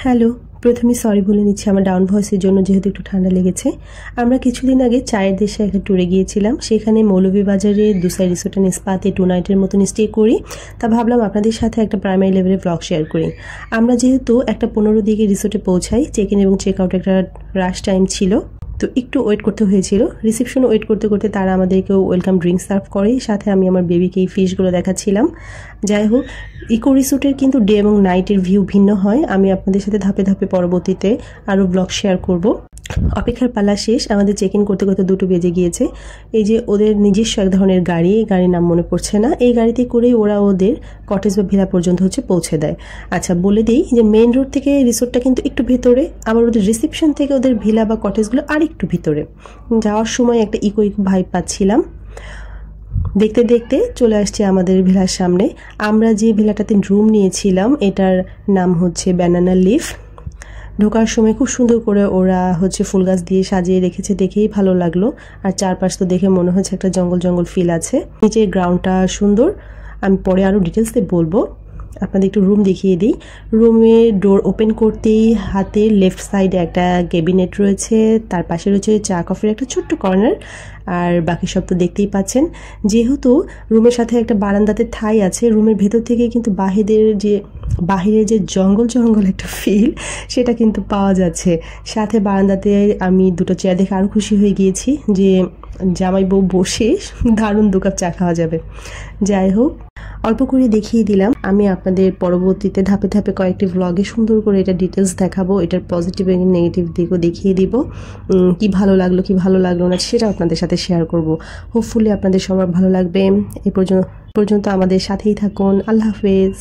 Hello, প্রথমে sorry বলে নিচ্ছি আমার ডাউন ভয়েসের জন্য, যেহেতু একটু ঠান্ডা লেগেছে। আমরা কিছুদিন আগে চায়ের দেশে একটা ট্যুরে গিয়েছিলাম। সেখানে মৌলভীবাজারে দুসাই রিসোর্ট অ্যান্ড স্পাতে 2 নাইটের মতন স্টে করি। তা ভাবলাম আপনাদের সাথে একটা প্রাইমারি লেভেলে ব্লগ শেয়ার করি। আমরা যেহেতু একটা 15 দিকে রিসোর্টে পৌঁছাই, চেক ইন এবং চেক আউট একটা রাশ টাইম ছিল, তো একটু ওয়েট করতে হয়েছিল। রিসেপশনে ওয়েট করতে করতে তারা আমাদেরকেও ওয়েলকাম ড্রিঙ্ক সার্ভ করে, সাথে আমি আমার বেবিকে এই ফিশগুলো দেখাচ্ছিলাম। যাই হোক, ইকো রিসোর্টের কিন্তু ডে এবং নাইটের ভিউ ভিন্ন হয়। আমি আপনাদের সাথে ধাপে ধাপে পরবর্তীতে আরও ব্লগ শেয়ার করব। অপেক্ষার পালা শেষ, আমাদের চেক ইন করতে করতে 2টো বেজে গিয়েছে। এই যে ওদের নিজস্ব এক ধরনের গাড়ি, এই গাড়ির নাম মনে পড়ছে না, এই গাড়িতে করেই ওরা ওদের কটেজ বা ভিলা পর্যন্ত পৌঁছে দেয়। আচ্ছা, বলে দিই যে মেইন রোড থেকে রিসোর্টটা কিন্তু একটু ভেতরে, আবার ওদের রিসেপশন থেকে ওদের ভিলা বা কটেজগুলো আর একটু ভিতরে। যাওয়ার সময় একটা ইকো ভাইব পাচ্ছিলাম। দেখতে দেখতে চলে আসছে আমাদের ভিলার সামনে। আমরা যে ভিলাটাতে রুম নিয়েছিলাম এটার নাম হচ্ছে ব্যানানা লিফ। ঢোকার সময় খুব সুন্দর করে ওরা ফুল গাছ দিয়ে সাজিয়ে রেখেছে, দেখেই ভালো লাগলো। আর চারপাশ তো দেখে মনে হচ্ছে একটা জঙ্গল জঙ্গল ফিল আছে। নিচের গ্রাউন্ডটা সুন্দর, আমি পরে আরও ডিটেলসে বলবো। আপনাদের একটু রুম দেখিয়ে দিই। রুমের ডোর ওপেন করতেই হাতে লেফট সাইডে একটা ক্যাবিনেট রয়েছে, তার পাশে রয়েছে চা কফির একটা ছোট্ট কর্নার, আর বাকি সব তো দেখতেই পাচ্ছেন। যেহেতু রুমের সাথে একটা বারান্দাতে ঠাই আছে, রুমের ভেতর থেকে কিন্তু বাহিরের যে জঙ্গল জঙ্গল একটা ফিল সেটা কিন্তু পাওয়া যাচ্ছে। সাথে বারান্দাতে আমি 2টো চেয়ার দেখে আরও খুশি হয়ে গিয়েছি যে জামাই বউ বসে দারুণ 2 কাপ চা খাওয়া যাবে। যাই হোক, অল্প করে দেখিয়ে দিলাম। আমি আপনাদের পরবর্তীতে ধাপে ধাপে কয়েকটি ভ্লগে সুন্দর করে এটা ডিটেলস দেখাবো, এটার পজিটিভ এবং নেগেটিভ দিকও দেখিয়ে দিব। কি ভালো লাগলো কি ভালো লাগলো না সেটা আপনাদের সাথে শেয়ার করব। হোপফুলি আপনাদের সবার ভালো লাগবে। এ পর্যন্ত আমাদের সাথেই থাকুন। আল্লাহ হাফেজ।